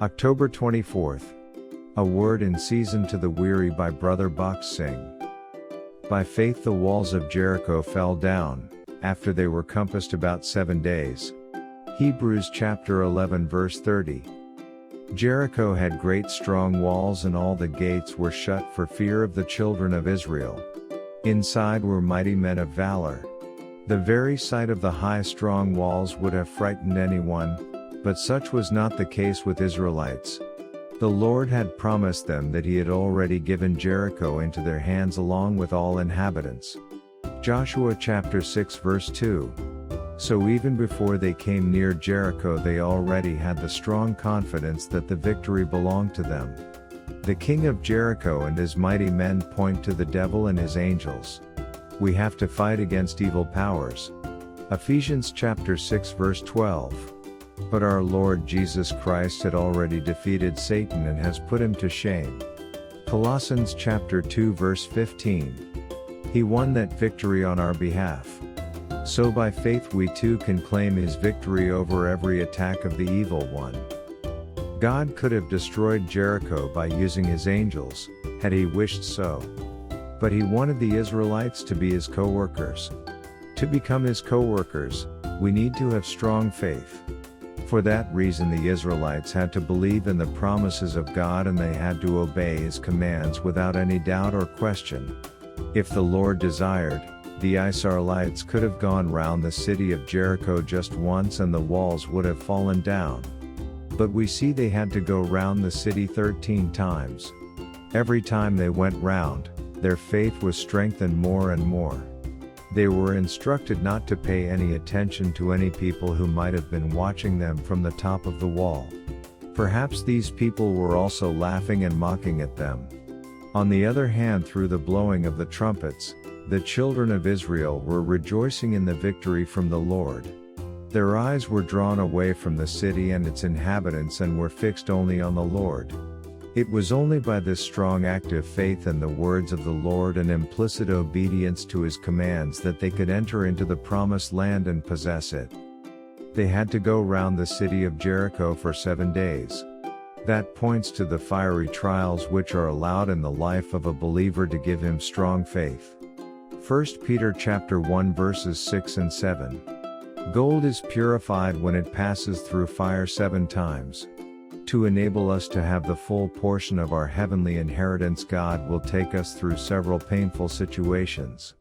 October 24th. A Word in Season to the Weary by Brother Bakht Singh. By faith the walls of Jericho fell down, after they were compassed about 7 days. Hebrews chapter 11 verse 30. Jericho had great strong walls, and all the gates were shut for fear of the children of Israel. Inside were mighty men of valor. The very sight of the high strong walls would have frightened anyone, but such was not the case with Israelites. The Lord had promised them that He had already given Jericho into their hands along with all inhabitants. Joshua chapter 6 verse 2. So even before they came near Jericho, they already had the strong confidence that the victory belonged to them. The king of Jericho and his mighty men point to the devil and his angels. We have to fight against evil powers. Ephesians chapter 6 verse 12. But our Lord Jesus Christ had already defeated Satan and has put him to shame. Colossians chapter 2 verse 15. He won that victory on our behalf. So by faith we too can claim His victory over every attack of the evil one. God could have destroyed Jericho by using His angels, had He wished so. But He wanted the Israelites to be His co-workers. To become His co-workers, we need to have strong faith. For that reason the Israelites had to believe in the promises of God, and they had to obey His commands without any doubt or question. If the Lord desired, the Israelites could have gone round the city of Jericho just once and the walls would have fallen down. But we see they had to go round the city 13 times. Every time they went round, their faith was strengthened more and more. They were instructed not to pay any attention to any people who might have been watching them from the top of the wall. Perhaps these people were also laughing and mocking at them. On the other hand, through the blowing of the trumpets, the children of Israel were rejoicing in the victory from the Lord. Their eyes were drawn away from the city and its inhabitants and were fixed only on the Lord. It was only by this strong active faith in the words of the Lord and implicit obedience to His commands that they could enter into the promised land and possess it. They had to go round the city of Jericho for 7 days. That points to the fiery trials which are allowed in the life of a believer to give him strong faith. 1 Peter chapter 1 verses 6 and 7. Gold is purified when it passes through fire 7 times. To enable us to have the full portion of our heavenly inheritance, God will take us through several painful situations.